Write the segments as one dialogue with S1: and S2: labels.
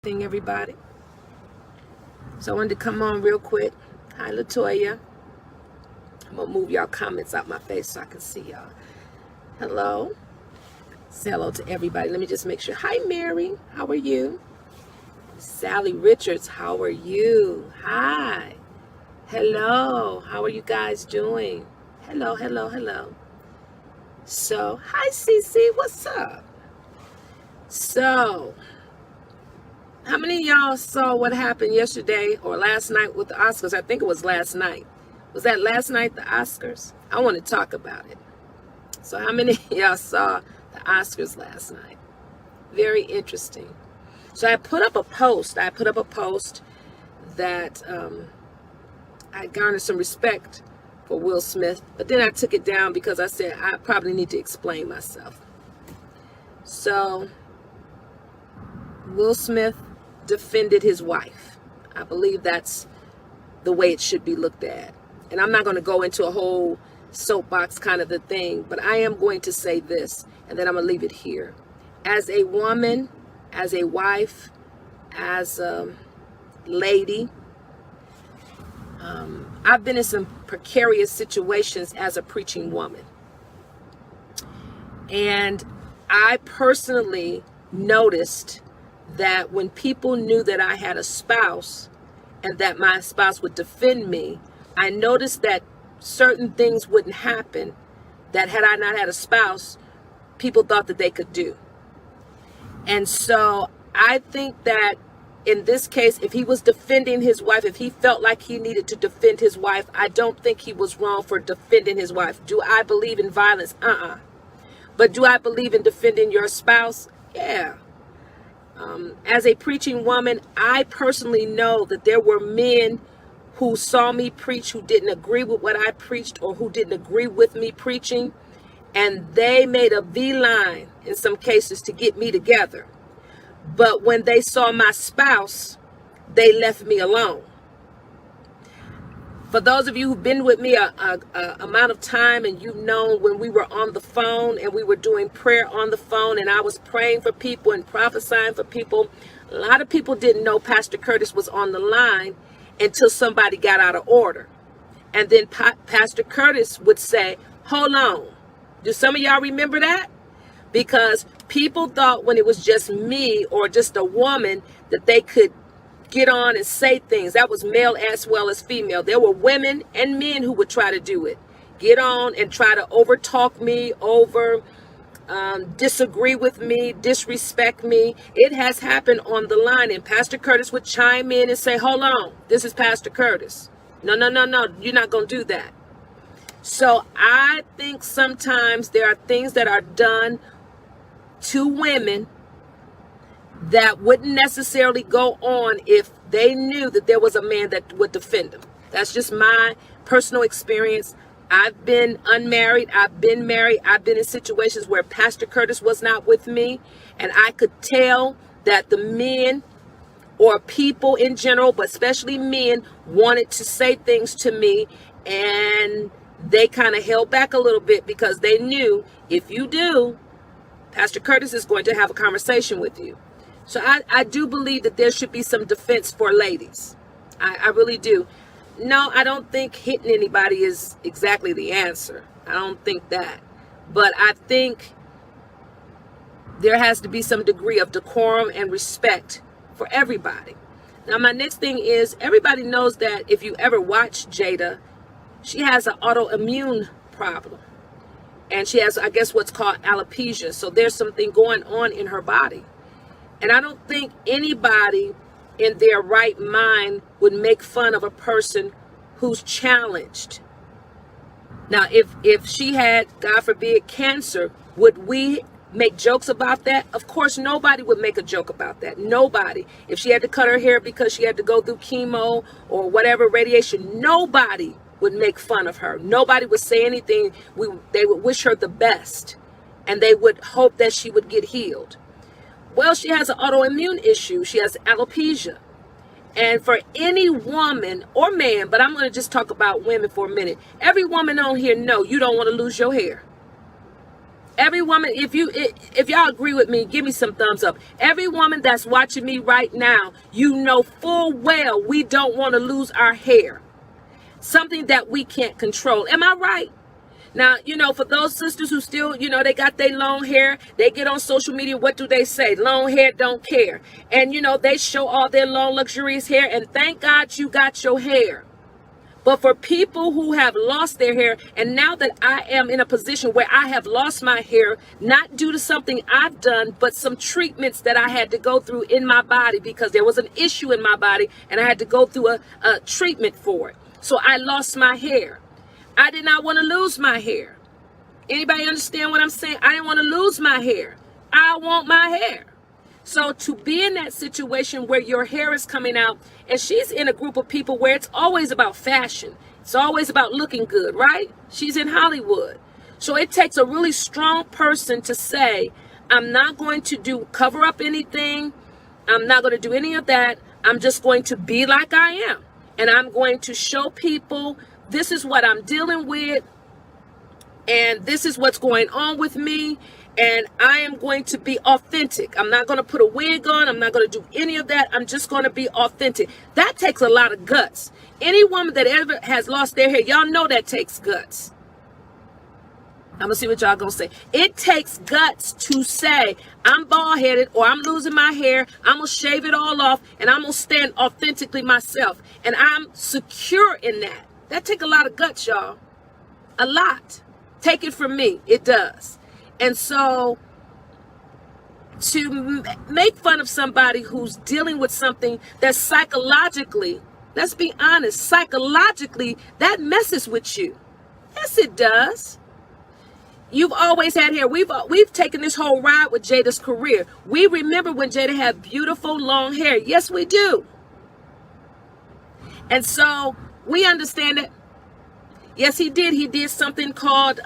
S1: everything, everybody. So I wanted to come on real quick. Hi, Latoya. I'm going to move y'all comments out my face so I can see y'all. Hello. Say hello to everybody. Let me just make sure. Hi, Mary. How are you? Sally Richards, how are you? Hi. Hello. How are you guys doing? Hello, hello, hello. So, hi, Cece. What's up? So, how many of y'all saw what happened yesterday or last night with the Oscars? I think it was last night. Was that last night, the Oscars? I want to talk about it. So how many of y'all saw the Oscars last night? Very interesting. So I put up a post. That I garnered some respect for Will Smith. But then I took it down because I said I probably need to explain myself. So Will Smith defended his wife. I believe that's the way it should be looked at. And I'm not going to go into a whole soapbox kind of a thing, but I am going to say this, and then I'm going to leave it here. As a woman, as a wife, as a lady, I've been in some precarious situations as a preaching woman. And I personally noticed that when people knew that I had a spouse and that my spouse would defend me, I noticed that certain things wouldn't happen that had I not had a spouse, people thought that they could do. And so I think that in this case, if he was defending his wife, if he felt like he needed to defend his wife, I don't think he was wrong for defending his wife. Do I believe in violence? But do I believe in defending your spouse? Yeah. As a preaching woman, I personally know that there were men who saw me preach, who didn't agree with what I preached or who didn't agree with me preaching. And they made a beeline in some cases to get me together. But when they saw my spouse, they left me alone. For those of you who've been with me a amount of time, and you've known when we were on the phone and we were doing prayer on the phone and I was praying for people and prophesying for people, a lot of people didn't know Pastor Curtis was on the line until somebody got out of order. And then Pastor Curtis would say, hold on. Do some of y'all remember that? Because people thought when it was just me or just a woman that they could get on and say things. That was male as well as female. There were women and men who would try to do it. Get on and try to overtalk me, disagree with me, disrespect me. It has happened on the line. And Pastor Curtis would chime in and say, hold on, this is Pastor Curtis. No, you're not going to do that. So I think sometimes there are things that are done to women that wouldn't necessarily go on if they knew that there was a man that would defend them. That's just my personal experience. I've been unmarried. I've been married. I've been in situations where Pastor Curtis was not with me. And I could tell that the men or people in general, but especially men, wanted to say things to me. And they kind of held back a little bit because they knew if you do, Pastor Curtis is going to have a conversation with you. So I do believe that there should be some defense for ladies. I really do. No, I don't think hitting anybody is exactly the answer. I don't think that. But I think there has to be some degree of decorum and respect for everybody. Now, my next thing is, everybody knows that if you ever watch Jada, she has an autoimmune problem. And she has, I guess, what's called alopecia. So there's something going on in her body. And I don't think anybody in their right mind would make fun of a person who's challenged. Now, if she had, God forbid, cancer, would we make jokes about that? Of course, nobody would make a joke about that. Nobody. If she had to cut her hair because she had to go through chemo or whatever, radiation, nobody would make fun of her. Nobody would say anything. They would wish her the best, and they would hope that she would get healed. Well, she has an autoimmune issue. She has alopecia. And for any woman or man, but I'm going to just talk about women for a minute. Every woman on here know you don't want to lose your hair. Every woman, if y'all agree with me, give me some thumbs up. Every woman that's watching me right now, you know full well we don't want to lose our hair. Something that we can't control. Am I right? Now, for those sisters who still, they got their long hair, they get on social media, what do they say? Long hair don't care. And, they show all their long, luxurious hair, and thank God you got your hair. But for people who have lost their hair, and now that I am in a position where I have lost my hair, not due to something I've done, but some treatments that I had to go through in my body because there was an issue in my body and I had to go through a treatment for it. So I lost my hair. I did not want to lose my hair. Anybody understand what I'm saying? I didn't want to lose my hair. I want my hair. So to be in that situation where your hair is coming out, and she's in a group of people where it's always about fashion. It's always about looking good, right? She's in Hollywood. So it takes a really strong person to say, I'm not going to cover up anything. I'm not going to do any of that. I'm just going to be like I am. And I'm going to show people this is what I'm dealing with. And this is what's going on with me. And I am going to be authentic. I'm not going to put a wig on. I'm not going to do any of that. I'm just going to be authentic. That takes a lot of guts. Any woman that ever has lost their hair, y'all know that takes guts. I'm going to see what y'all going to say. It takes guts to say, I'm bald headed or I'm losing my hair. I'm going to shave it all off and I'm going to stand authentically myself. And I'm secure in that. That takes a lot of guts, y'all. A lot. Take it from me. It does. And so to make fun of somebody who's dealing with something that psychologically, let's be honest, psychologically, that messes with you. Yes, it does. You've always had hair. We've taken this whole ride with Jada's career. We remember when Jada had beautiful long hair. Yes, we do. And so we understand it. Yes, he did. He did something called,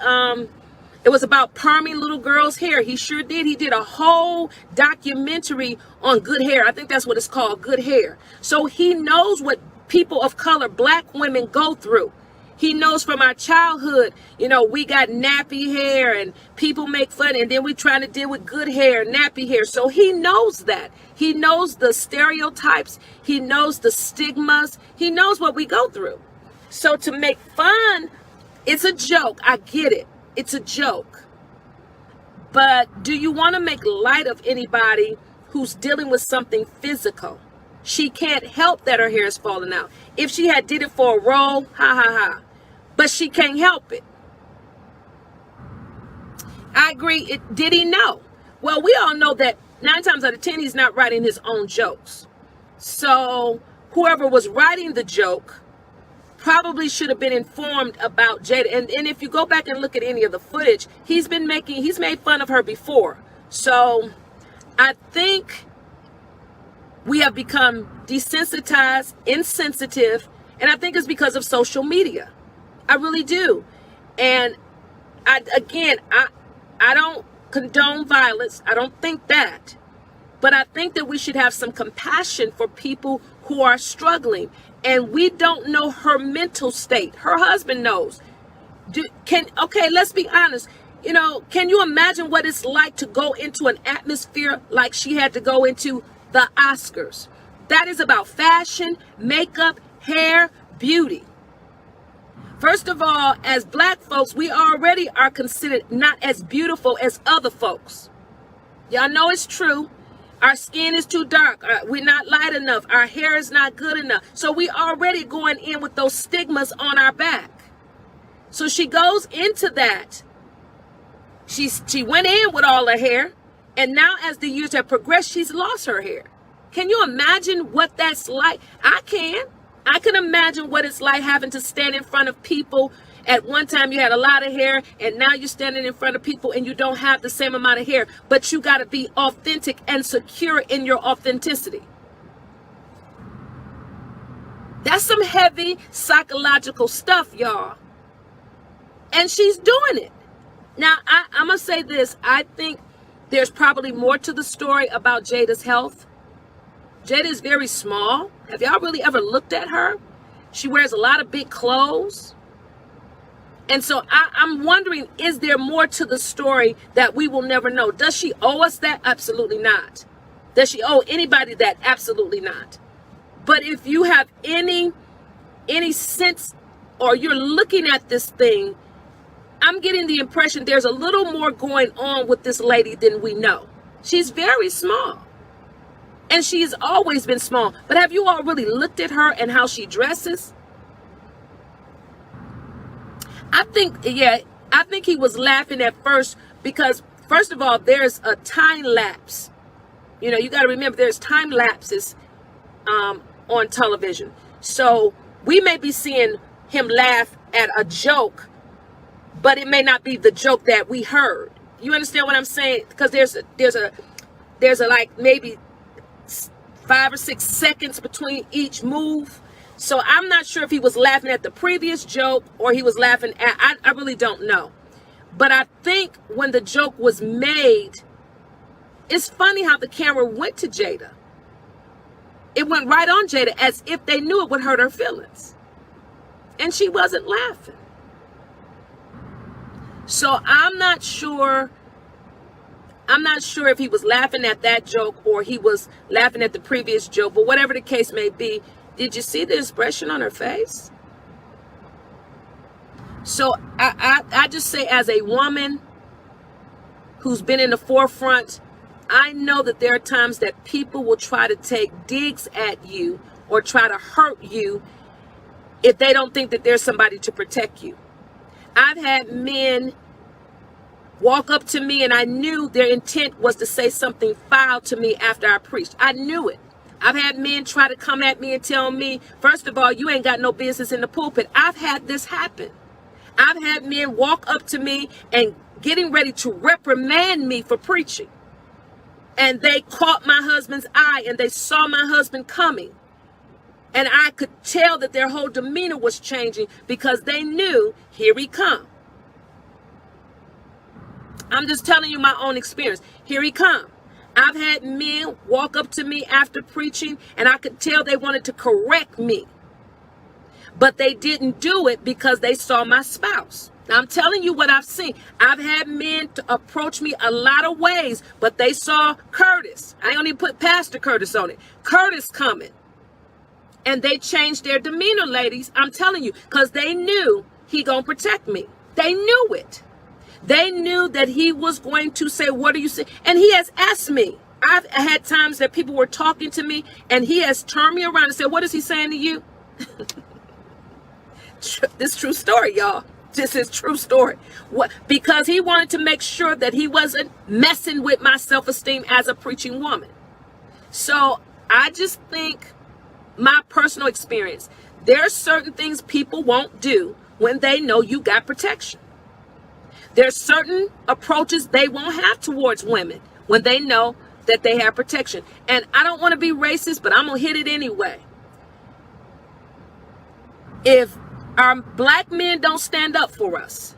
S1: it was about perming little girls' hair. He sure did. He did a whole documentary on good hair. I think that's what it's called, good hair. So he knows what people of color, black women, go through. He knows from our childhood, we got nappy hair and people make fun. And then we trying to deal with good hair, nappy hair. So he knows that. He knows the stereotypes. He knows the stigmas. He knows what we go through. So to make fun, it's a joke. I get it. It's a joke. But do you want to make light of anybody who's dealing with something physical? She can't help that her hair is falling out. If she had did it for a role, ha ha ha. But she can't help it. I agree. Did he know? Well, we all know that 9 times out of 10, he's not writing his own jokes. So whoever was writing the joke probably should have been informed about Jada. And if you go back and look at any of the footage, he's made fun of her before. So I think we have become desensitized, insensitive, and I think it's because of social media. I really do. And I don't condone violence. I don't think that. But I think that we should have some compassion for people who are struggling. And we don't know her mental state. Her husband knows. Okay, let's be honest. Can you imagine what it's like to go into an atmosphere like she had to go into the Oscars? That is about fashion, makeup, hair, beauty. First of all, as black folks, we already are considered not as beautiful as other folks. Y'all know it's true. Our skin is too dark. We're not light enough. Our hair is not good enough. So we already going in with those stigmas on our back. So she goes into that. She went in with all her hair. And now as the years have progressed, she's lost her hair. Can you imagine what that's like? I can imagine what it's like having to stand in front of people. At one time you had a lot of hair and now you're standing in front of people and you don't have the same amount of hair, but you got to be authentic and secure in your authenticity. That's some heavy psychological stuff, y'all. And she's doing it. Now, I'm going to say this. I think there's probably more to the story about Jada's health. Jada is very small. Have y'all really ever looked at her? She wears a lot of big clothes. And so I'm wondering, is there more to the story that we will never know? Does she owe us that? Absolutely not. Does she owe anybody that? Absolutely not. But if you have any sense, or you're looking at this thing, I'm getting the impression there's a little more going on with this lady than we know. She's very small. And she's always been small. But have you all really looked at her and how she dresses? I think he was laughing at first because, first of all, there's a time lapse. You know, you got to remember there's time lapses on television. So we may be seeing him laugh at a joke, but it may not be the joke that we heard. You understand what I'm saying? Because there's a like maybe 5 or 6 seconds between each move. So I'm not sure if he was laughing at the previous joke or he was laughing at, I really don't know. But I think when the joke was made, it's funny how the camera went to Jada. It went right on Jada as if they knew it would hurt her feelings. And she wasn't laughing. So I'm not sure if he was laughing at that joke or he was laughing at the previous joke, but whatever the case may be, did you see the expression on her face? So I just say, as a woman who's been in the forefront, I know that there are times that people will try to take digs at you or try to hurt you if they don't think that there's somebody to protect you. I've had men walk up to me and I knew their intent was to say something foul to me after I preached. I knew it. I've had men try to come at me and tell me, first of all, you ain't got no business in the pulpit. I've had this happen. I've had men walk up to me and getting ready to reprimand me for preaching. And they caught my husband's eye and they saw my husband coming. And I could tell that their whole demeanor was changing because they knew, here he come. I'm just telling you my own experience. Here he come. I've had men walk up to me after preaching and I could tell they wanted to correct me. But they didn't do it because they saw my spouse. Now, I'm telling you what I've seen. I've had men to approach me a lot of ways, but they saw Curtis. I only put Pastor Curtis on it. Curtis coming. And they changed their demeanor, ladies. I'm telling you, because they knew he gonna protect me. They knew it. They knew that he was going to say, what do you say? And he has asked me. I've had times that people were talking to me and he has turned me around and said, what is he saying to you? This is true story, y'all. This is true story. What? Because he wanted to make sure that he wasn't messing with my self-esteem as a preaching woman. So I just think, my personal experience, there are certain things people won't do when they know you got protection. There's certain approaches they won't have towards women when they know that they have protection. And I don't want to be racist, but I'm going to hit it anyway. If our black men don't stand up for us,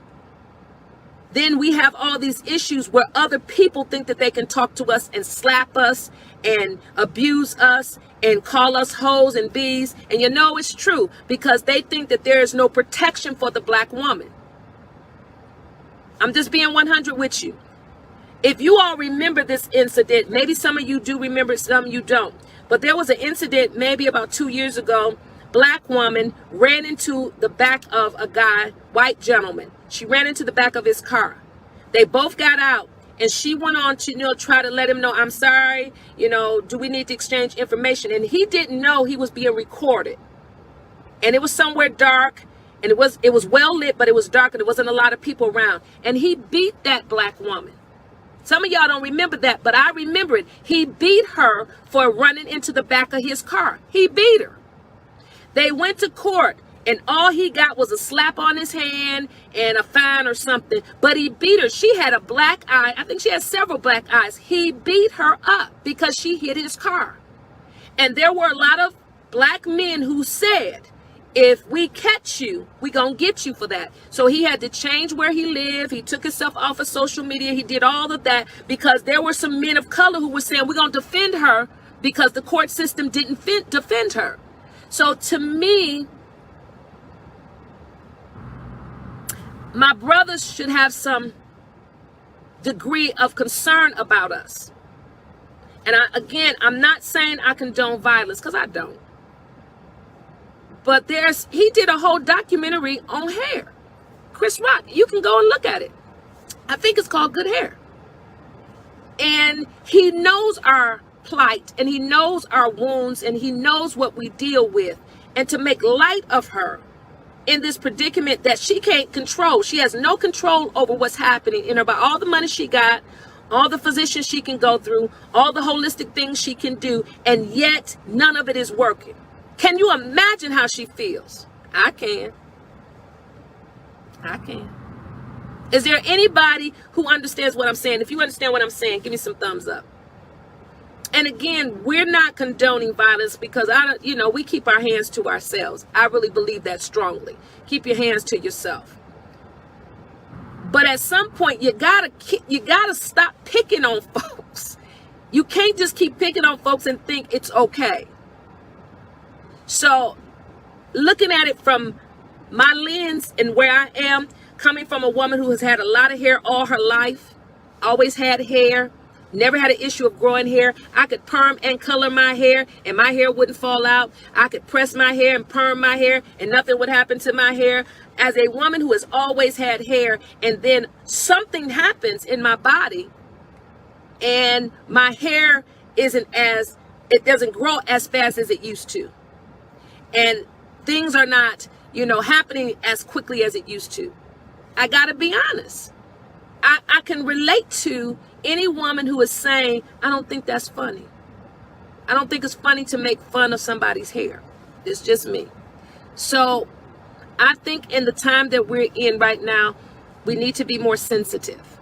S1: then we have all these issues where other people think that they can talk to us and slap us and abuse us and call us hoes and bees. And you know it's true because they think that there is no protection for the black woman. I'm just being 100 with you. If you all remember this incident, maybe some of you do remember, some of you don't. But there was an incident maybe about 2 years ago. Black woman ran into the back of a guy, white gentleman. She ran into the back of his car. They both got out and she went on to, try to let him know, I'm sorry, do we need to exchange information? And he didn't know he was being recorded. And it was somewhere dark and it was well lit, but it was dark and there wasn't a lot of people around. And he beat that black woman. Some of y'all don't remember that, but I remember it. He beat her for running into the back of his car. He beat her. They went to court and all he got was a slap on his hand and a fine or something. But he beat her. She had a black eye. I think she had several black eyes. He beat her up because she hit his car. And there were a lot of black men who said, if we catch you, we gonna get you for that. So he had to change where he lived. He took himself off of social media. He did all of that because there were some men of color who were saying, we're gonna defend her because the court system didn't defend her. So to me, My brothers should have some degree of concern about us. And I'm not saying I condone violence, because I don't. But he did a whole documentary on hair. Chris Rock, you can go and look at it. I think it's called Good Hair. And he knows our plight, and he knows our wounds, and he knows what we deal with. And to make light of her in this predicament that she can't control. She has no control over what's happening in her, by all the money she got, all the physicians she can go through, all the holistic things she can do, and yet none of it is working. Can you imagine how she feels? I can. Is there anybody who understands what I'm saying? If you understand what I'm saying, give me some thumbs up. And again, we're not condoning violence, because we keep our hands to ourselves. I really believe that strongly. Keep your hands to yourself. But at some point, you gotta stop picking on folks. You can't just keep picking on folks and think it's okay. So, looking at it from my lens and where I am, coming from a woman who has had a lot of hair all her life, always had hair, never had an issue of growing hair. I could perm and color my hair and my hair wouldn't fall out. I could press my hair and perm my hair and nothing would happen to my hair. As a woman who has always had hair, and then something happens in my body and my hair it doesn't grow as fast as it used to. And things are not, happening as quickly as it used to. I gotta be honest. I can relate to any woman who is saying, I don't think that's funny. I don't think it's funny to make fun of somebody's hair. It's just me. So I think in the time that we're in right now, we need to be more sensitive.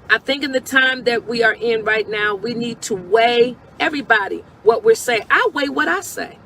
S1: I think in the time that we are in right now, we need to weigh everybody what we're saying. I weigh what I say.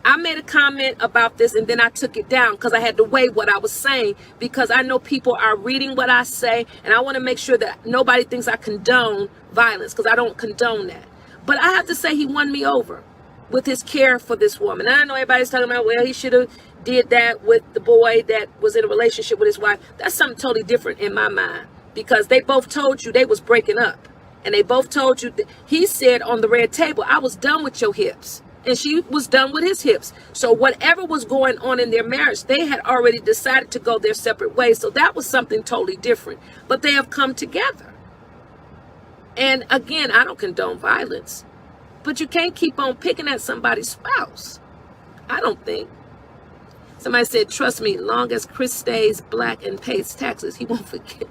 S1: I made a comment about this and then I took it down because I had to weigh what I was saying, because I know people are reading what I say, and I want to make sure that nobody thinks I condone violence, because I don't condone that. But I have to say, he won me over with his care for this woman. And I know everybody's talking about, well, he should have did that with the boy that was in a relationship with his wife. That's something totally different in my mind, because they both told you they was breaking up, and they both told you he said on the red table, I was done with your hips. And she was done with his hips. So whatever was going on in their marriage, they had already decided to go their separate ways. So that was something totally different. But they have come together. And again, I don't condone violence. But you can't keep on picking at somebody's spouse. I don't think. Somebody said, trust me, long as Chris stays black and pays taxes, he won't forget.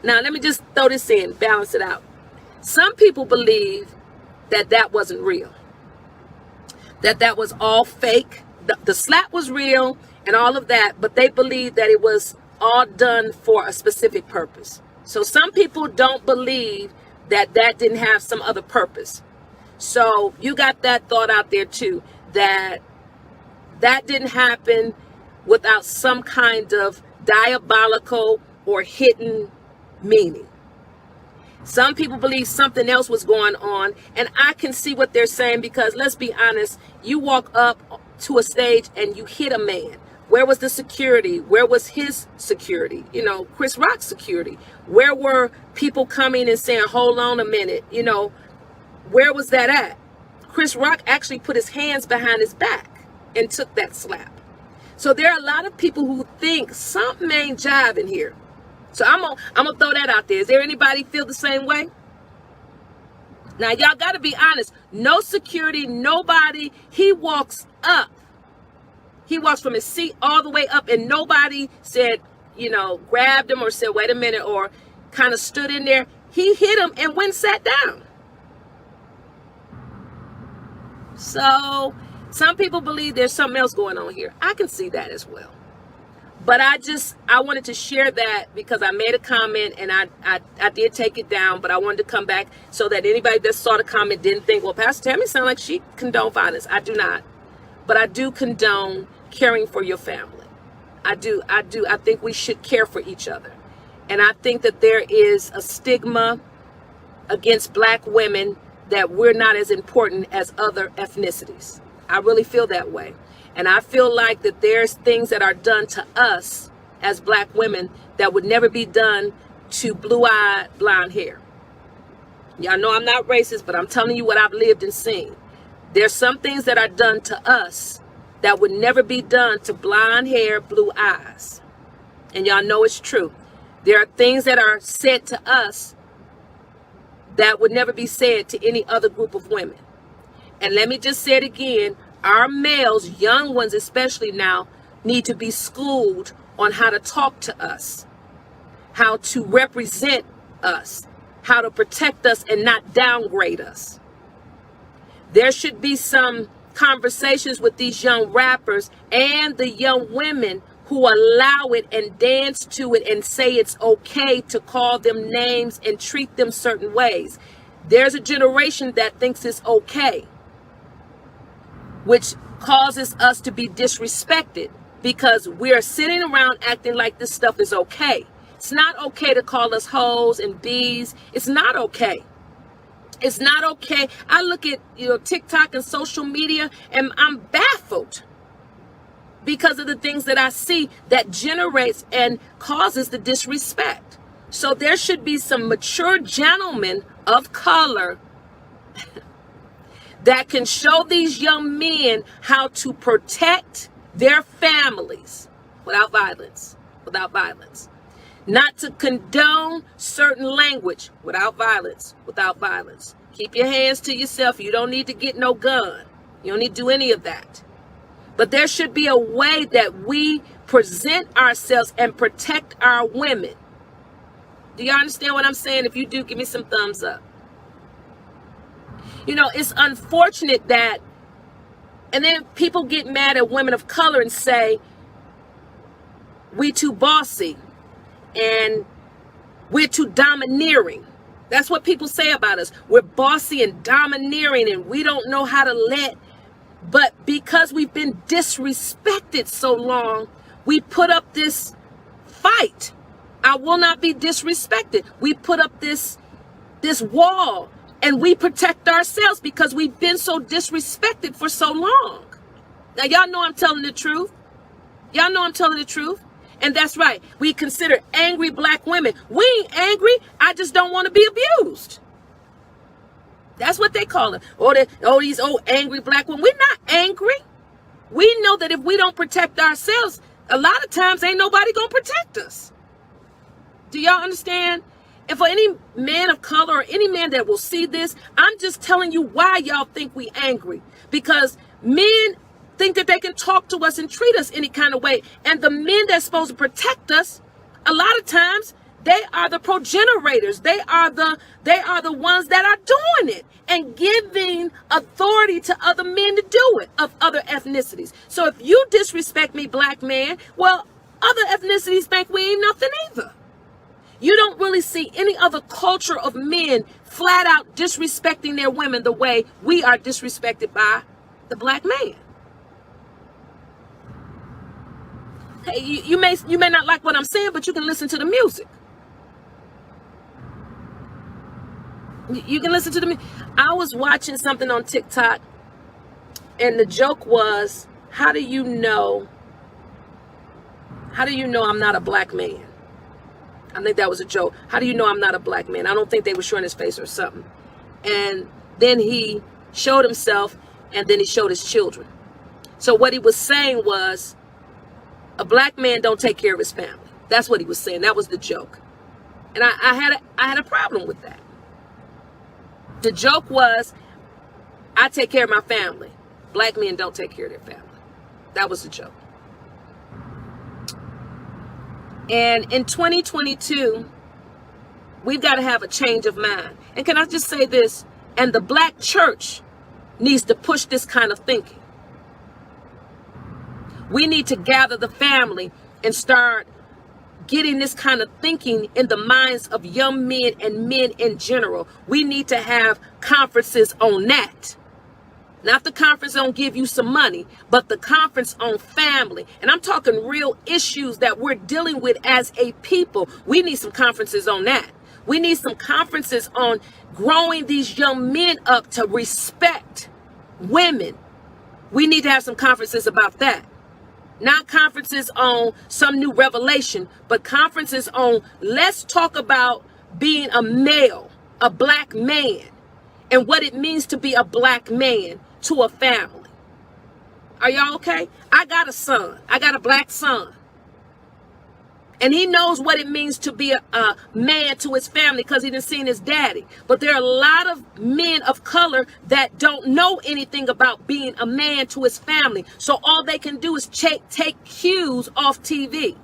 S1: Now, let me just throw this in, balance it out. Some people believe that that wasn't real. That was all fake. The slap was real and all of that, but they believe that it was all done for a specific purpose. So some people don't believe that didn't have some other purpose. So you got that thought out there too, that didn't happen without some kind of diabolical or hidden meaning. Some people believe something else was going on, and I can see what they're saying, because let's be honest, you walk up to a stage and you hit a man. Where was the security? Where was his security? Chris Rock's security. Where were people coming and saying, hold on a minute? Where was that at? Chris Rock actually put his hands behind his back and took that slap. So there are a lot of people who think something ain't jiving here. So I'm gonna throw that out there. Is there anybody feel the same way? Now, y'all got to be honest. No security, nobody. He walks up. He walks from his seat all the way up, and nobody said, grabbed him or said, wait a minute, or kind of stood in there. He hit him and went and sat down. So some people believe there's something else going on here. I can see that as well. But I wanted to share that because I made a comment and I did take it down, but I wanted to come back so that anybody that saw the comment didn't think, well, Pastor Tammy sounds like she condone violence. I do not. But I do condone caring for your family. I do. I think we should care for each other. And I think that there is a stigma against black women that we're not as important as other ethnicities. I really feel that way. And I feel like that there's things that are done to us as black women that would never be done to blue-eyed blonde hair. Y'all know I'm not racist, but I'm telling you what I've lived and seen. There's some things that are done to us that would never be done to blonde hair, blue eyes. And y'all know it's true. There are things that are said to us that would never be said to any other group of women. And let me just say it again. Our males, young ones especially now, need to be schooled on how to talk to us, how to represent us, how to protect us and not downgrade us. There should be some conversations with these young rappers and the young women who allow it and dance to it and say it's okay to call them names and treat them certain ways. There's a generation that thinks it's okay, which causes us to be disrespected because we're sitting around acting like this stuff is okay. It's not okay to call us hoes and bees. It's not okay. It's not okay. I look at TikTok and social media and I'm baffled because of the things that I see that generates and causes the disrespect. So there should be some mature gentlemen of color that can show these young men how to protect their families without violence, Not to condone certain language without violence. Keep your hands to yourself. You don't need to get no gun. You don't need to do any of that. But there should be a way that we present ourselves and protect our women. Do you understand what I'm saying? If you do, give me some thumbs up. It's unfortunate that, and then people get mad at women of color and say, we too bossy and we're too domineering. That's what people say about us. We're bossy and domineering and we don't know how to let. But because we've been disrespected so long, we put up this fight. I will not be disrespected. We put up this wall and we protect ourselves because we've been so disrespected for so long. Now, y'all know I'm telling the truth. And that's right. We consider angry black women. We ain't angry. I just don't want to be abused. That's what they call it. These old angry black women. We're not angry. We know that if we don't protect ourselves, a lot of times ain't nobody gonna protect us. Do y'all understand? And for any man of color or any man that will see this, I'm just telling you why y'all think we angry. Because men think that they can talk to us and treat us any kind of way. And the men that's supposed to protect us, a lot of times, they are the progenitors. They are the ones that are doing it and giving authority to other men to do it of other ethnicities. So if you disrespect me, black man, well, other ethnicities think we ain't nothing either. You don't really see any other culture of men flat out disrespecting their women the way we are disrespected by the black man. Hey, you may not like what I'm saying, but you can listen to the music. You can listen to the music. I was watching something on TikTok, and the joke was, how do you know I'm not a black man? I think that was a joke. How do you know I'm not a black man? I don't think they were showing his face or something. And then he showed himself, and then he showed his children. So what he was saying was, a black man don't take care of his family. That's what he was saying. That was the joke. And I had a problem with that. The joke was, I take care of my family. Black men don't take care of their family. That was the joke. And in 2022, we've got to have a change of mind. And can I just say this? And the black church needs to push this kind of thinking. We need to gather the family and start getting this kind of thinking in the minds of young men and men in general. We need to have conferences on that. Not the conference on give you some money, but the conference on family. And I'm talking real issues that we're dealing with as a people. We need some conferences on that. We need some conferences on growing these young men up to respect women. We need to have some conferences about that. Not conferences on some new revelation, but conferences on let's talk about being a male, a black man, and what it means to be a black man to a family. Are y'all okay? I got a son. I got a black son. And he knows what it means to be a man to his family because he done seen his daddy. But there are a lot of men of color that don't know anything about being a man to his family. So all they can do is take cues off TV.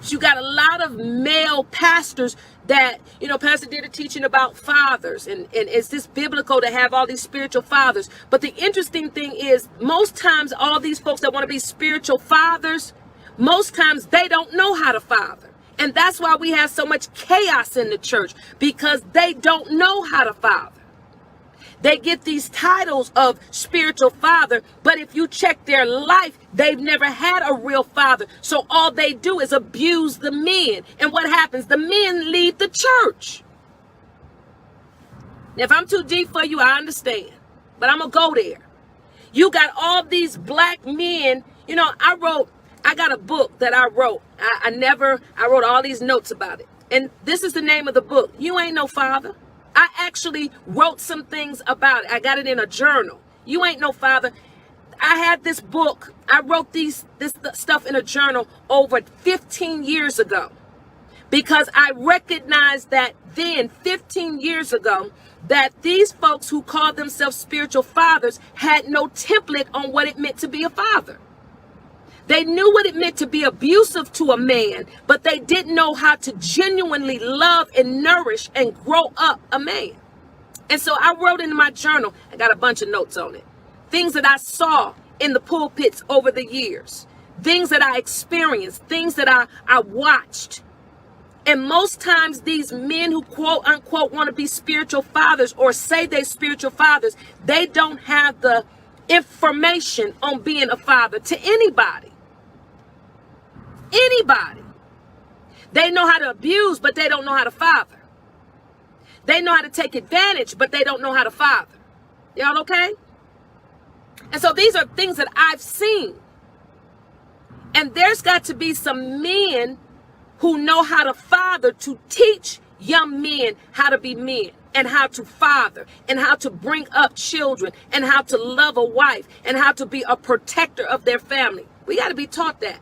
S1: So you got a lot of male pastors that, Pastor did a teaching about fathers. And is this biblical to have all these spiritual fathers? But the interesting thing is most times all these folks that want to be spiritual fathers, most times they don't know how to father. And that's why we have so much chaos in the church, because they don't know how to father. They get these titles of spiritual father, but if you check their life, they've never had a real father. So all they do is abuse the men. And what happens? The men leave the church. Now, if I'm too deep for you, I understand, but I'm going to go there. You got all these black men. I got a book that I wrote. I wrote all these notes about it. And this is the name of the book. You Ain't No Father. I actually wrote some things about it. I got it in a journal. You Ain't No Father. I had this book. I wrote this stuff in a journal over 15 years ago, because I recognized that then 15 years ago that these folks who called themselves spiritual fathers had no template on what it meant to be a father. They knew what it meant to be abusive to a man, but they didn't know how to genuinely love and nourish and grow up a man. And so I wrote in my journal, I got a bunch of notes on it, things that I saw in the pulpits over the years, things that I experienced, things that I watched. And most times these men who quote unquote want to be spiritual fathers or say they're spiritual fathers, they don't have the information on being a father to anybody. Anybody. They know how to abuse, but they don't know how to father. They know how to take advantage, but they don't know how to father. Y'all okay? And so these are things that I've seen. And there's got to be some men who know how to father, to teach young men how to be men, and how to father, and how to bring up children, and how to love a wife, and how to be a protector of their family. We got to be taught that.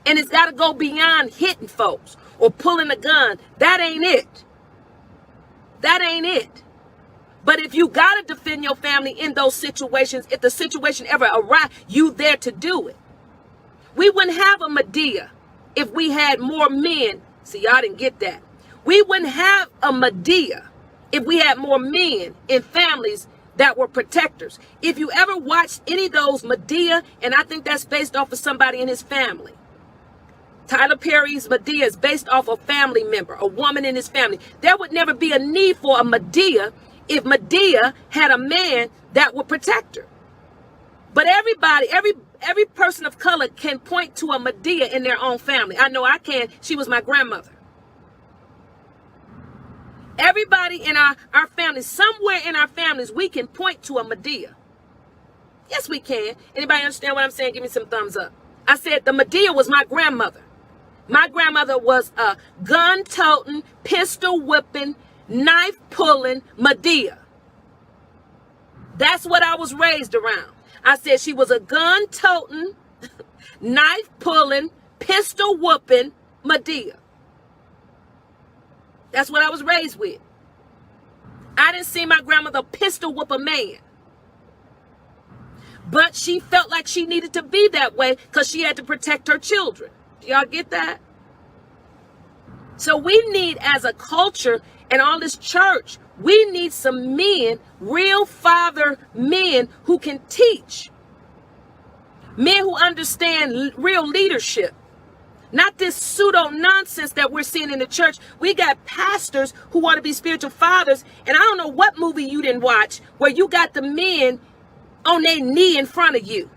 S1: And it's got to go beyond hitting folks or pulling a gun. That ain't it. That ain't it. But if you got to defend your family in those situations, if the situation ever arrives, you there to do it. We wouldn't have a Medea if we had more men. See, y'all didn't get that. We wouldn't have a Medea if we had more men in families that were protectors. If you ever watched any of those Medea, and I think that's based off of somebody in his family. Tyler Perry's Medea is based off a family member, a woman in his family. There would never be a need for a Medea if Medea had a man that would protect her. But everybody, every person of color can point to a Medea in their own family. I know I can. She was my grandmother. Everybody in our families, somewhere in our families, we can point to a Medea. Yes, we can. Anybody understand what I'm saying? Give me some thumbs up. I said the Medea was my grandmother. My grandmother was a gun-toting, pistol-whipping, knife-pulling Medea. That's what I was raised around. I said she was a gun-toting, knife-pulling, pistol-whooping Medea. That's what I was raised with. I didn't see my grandmother pistol whoop a man. But she felt like she needed to be that way because she had to protect her children. Do y'all get that? So we need, as a culture and all this church, we need some men, real father men who can teach. Men who understand real leadership. Not this pseudo nonsense that we're seeing in the church. We got pastors who want to be spiritual fathers. And I don't know what movie you didn't watch where you got the men on their knee in front of you.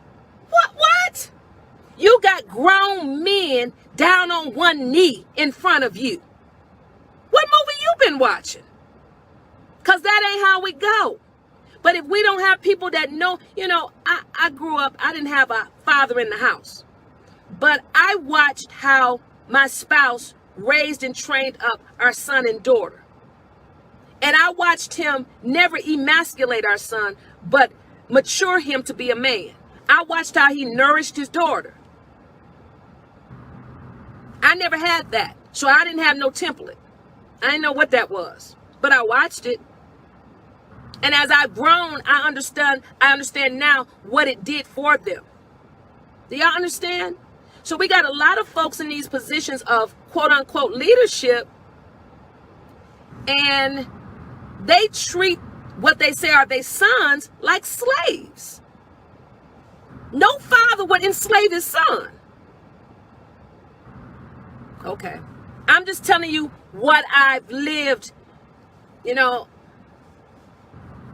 S1: What? You got grown men down on one knee in front of you. What movie you been watching? Because that ain't how we go. But if we don't have people that know, I grew up, I didn't have a father in the house. But I watched how my spouse raised and trained up our son and daughter. And I watched him never emasculate our son, but mature him to be a man. I watched how he nourished his daughter. I never had that. So I didn't have no template. I didn't know what that was. But I watched it. And as I've grown, I understand now what it did for them. Do y'all understand? So we got a lot of folks in these positions of quote unquote leadership, and they treat what they say are their sons like slaves. No father would enslave his son. Okay. I'm just telling you what I've lived.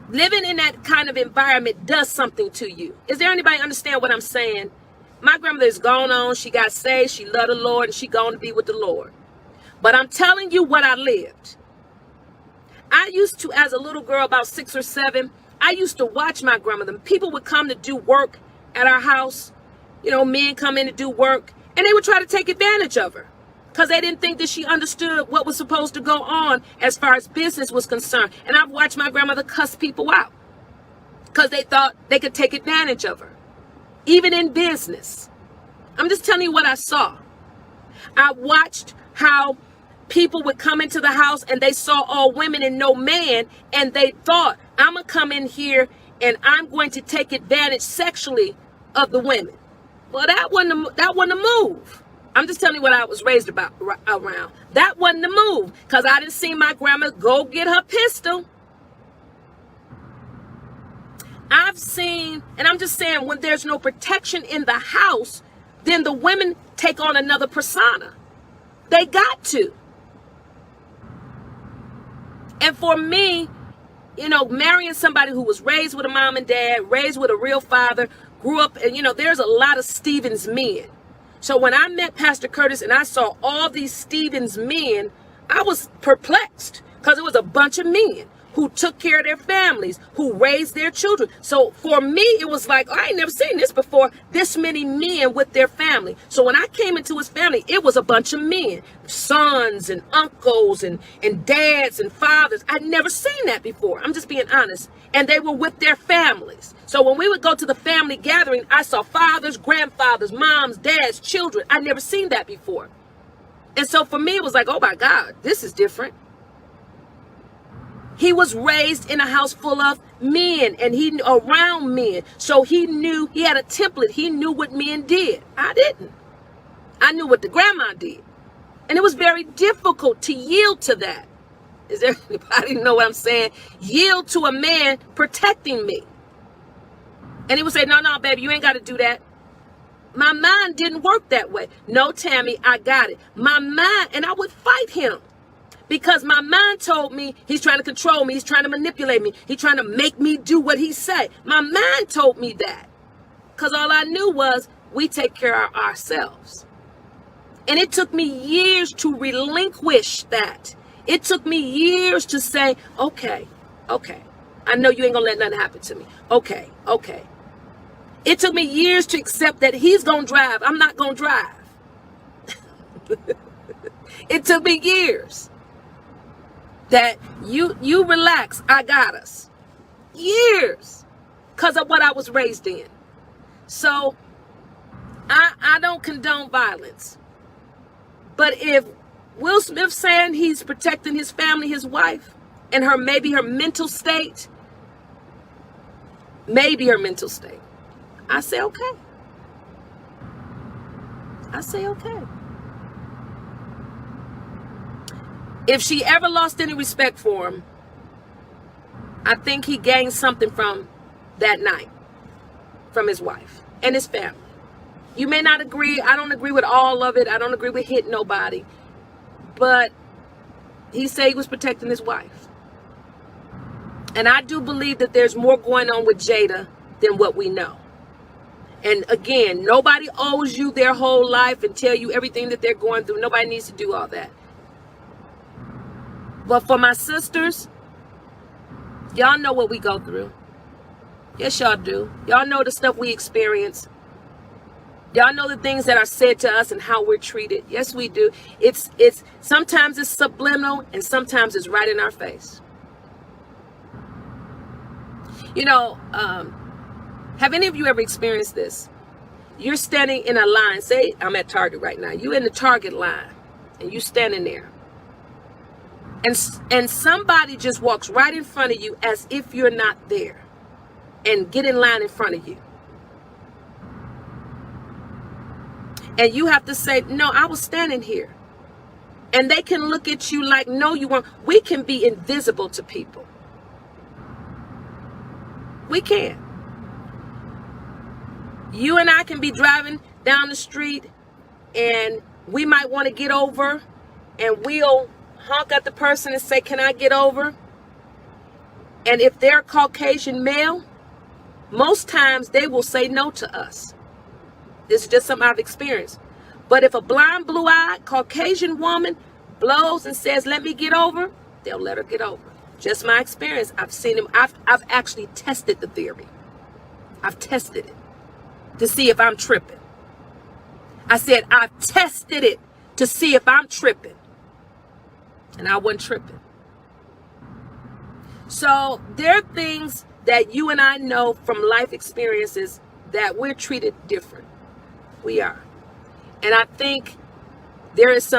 S1: Living in that kind of environment does something to you. Is there anybody understand what I'm saying? My grandmother is gone on. She got saved. She loved the Lord, and she gone to be with the Lord. But I'm telling you what I lived. I used to, as a little girl, about 6 or 7, I used to watch my grandmother. People would come to do work at our house. Men come in to do work, and they would try to take advantage of her because they didn't think that she understood what was supposed to go on as far as business was concerned. And I've watched my grandmother cuss people out because they thought they could take advantage of her. Even in business. I'm just telling you what I saw. I watched how people would come into the house and they saw all women and no man, and they thought, I'm going to come in here and I'm going to take advantage sexually of the women. Well, that wasn't the move. I'm just telling you what I was raised around. That wasn't the move, because I didn't see my grandma go get her pistol. I've seen, and I'm just saying, when there's no protection in the house, then the women take on another persona. They got to. And for me, marrying somebody who was raised with a mom and dad, raised with a real father, grew up, and there's a lot of Stevens men. So when I met Pastor Curtis and I saw all these Stevens men, I was perplexed, because it was a bunch of men who took care of their families, who raised their children. So for me, it was like, I ain't never seen this before, this many men with their family. So when I came into his family, it was a bunch of men, sons and uncles and dads and fathers. I'd never seen that before. I'm just being honest. And they were with their families. So when we would go to the family gathering, I saw fathers, grandfathers, moms, dads, children. I'd never seen that before. And so for me, it was like, oh my God, this is different. He was raised in a house full of men, and he around men. So he knew, he had a template. He knew what men did. I didn't. I knew what the grandma did. And it was very difficult to yield to that. Is there anybody know what I'm saying? Yield to a man protecting me. And he would say, no, baby, you ain't got to do that. My mind didn't work that way. No, Tammy, I got it. My mind, and I would fight him. Because my mind told me he's trying to control me. He's trying to manipulate me. He's trying to make me do what he said. My mind told me that. Because all I knew was we take care of ourselves. And it took me years to relinquish that. It took me years to say, okay. I know you ain't going to let nothing happen to me. Okay. It took me years to accept that he's going to drive. I'm not going to drive. It took me years. That you relax, I got us. Years. Because of what I was raised in. So, I don't condone violence. But if Will Smith saying he's protecting his family, his wife, and maybe her mental state, I say okay. If she ever lost any respect for him, I think he gained something from that night, from his wife and his family. You may not agree. I don't agree with all of it. I don't agree with hitting nobody. But he said he was protecting his wife. And I do believe that there's more going on with Jada than what we know. And again, nobody owes you their whole life and tell you everything that they're going through. Nobody needs to do all that. But for my sisters, y'all know what we go through. Yes, y'all do. Y'all know the stuff we experience. Y'all know the things that are said to us and how we're treated. Yes, we do. It's sometimes it's subliminal and sometimes it's right in our face. You know, have any of you ever experienced this? You're standing in a line. Say I'm at Target right now. You in the Target line and you standing there. And somebody just walks right in front of you as if you're not there and get in line in front of you. And you have to say, no, I was standing here. And they can look at you like, no, you weren't. We can be invisible to people. We can. You and I can be driving down the street and we might want to get over and we'll honk at the person and say, can I get over? And if they're Caucasian male, most times they will say no to us. This is just something I've experienced. But if a blind, blue-eyed Caucasian woman blows and says, let me get over, they'll let her get over. Just my experience. I've seen him. I've actually tested the theory. I've tested it to see if I'm tripping. I said, I've tested it to see if I'm tripping. And I wasn't tripping. So there are things that you and I know from life experiences that we're treated different. We are. And I think there has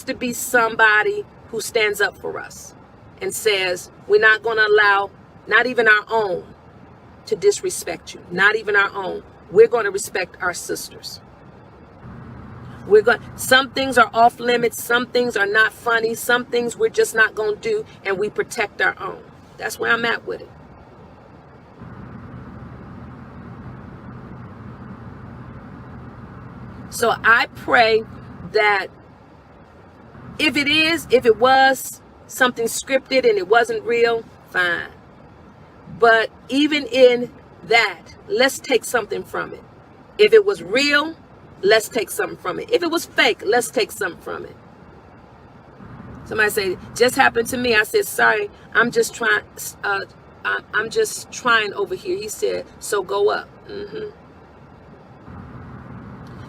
S1: to be somebody who stands up for us and says, we're not going to allow, not even our own, to disrespect you. Not even our own. We're going to respect our sisters. Some things are off limits. Some things are not funny. Some things we're just not going to do, and we protect our own. That's where I'm at with it. So I pray that if it was something scripted and it wasn't real, fine. But even in that, let's take something from it. If it was real, let's take something from it. If it was fake, let's take something from it. Somebody said, just happened to me. I said, sorry, I'm just trying over here. He said, so go up.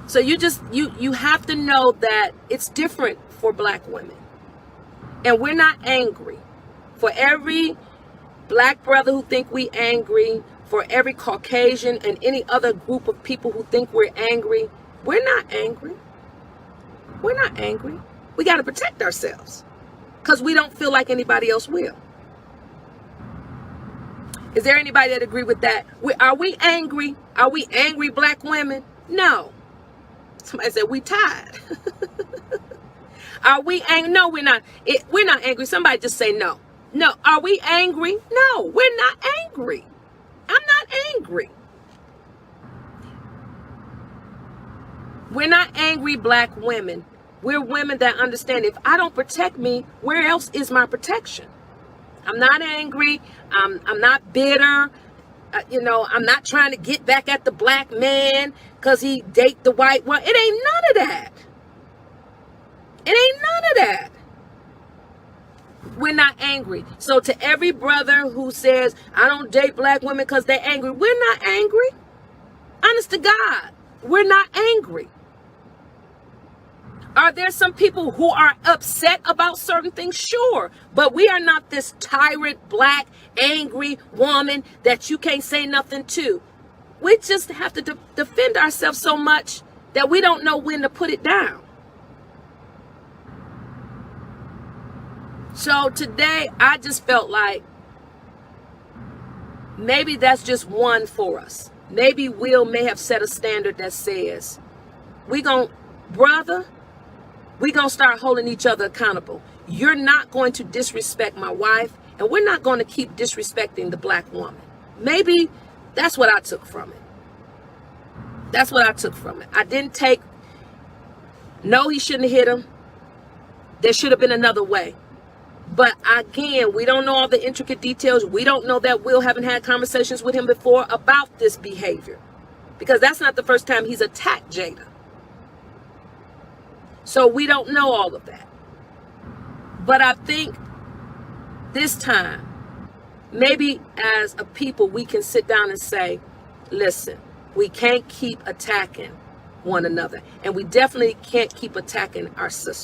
S1: So you have to know that it's different for black women. And we're not angry. For every black brother who think we angry, for every Caucasian and any other group of people who think we're angry, we're not angry. We're not angry. We got to protect ourselves because we don't feel like anybody else will. Is there anybody that agree with that? Are we angry? Are we angry black women? No. Somebody said we tired. Are we angry? No, we're not. We're not angry. Somebody just say no. No. Are we angry? No, we're not angry. I'm not angry. We're not angry black women. We're women that understand if I don't protect me, where else is my protection? I'm not angry. I'm not bitter. I'm not trying to get back at the black man because he date the white one. It ain't none of that. It ain't none of that. We're not angry. So to every brother who says, I don't date black women because they're angry, we're not angry. Honest to God, we're not angry. Are there some people who are upset about certain things? Sure. But we are not this tyrant, black, angry woman that you can't say nothing to. We just have to defend ourselves so much that we don't know when to put it down. So today, I just felt like maybe that's just one for us. Maybe Will may have set a standard that says, we're going to start holding each other accountable. You're not going to disrespect my wife, and we're not going to keep disrespecting the black woman. Maybe that's what I took from it. That's what I took from it. I didn't take, no, he shouldn't have hit him. There should have been another way. But again, we don't know all the intricate details. We don't know that Will haven't had conversations with him before about this behavior, because that's not the first time he's attacked Jada. So we don't know all of that. But I think this time, maybe as a people, we can sit down and say, listen, we can't keep attacking one another. And we definitely can't keep attacking our sisters.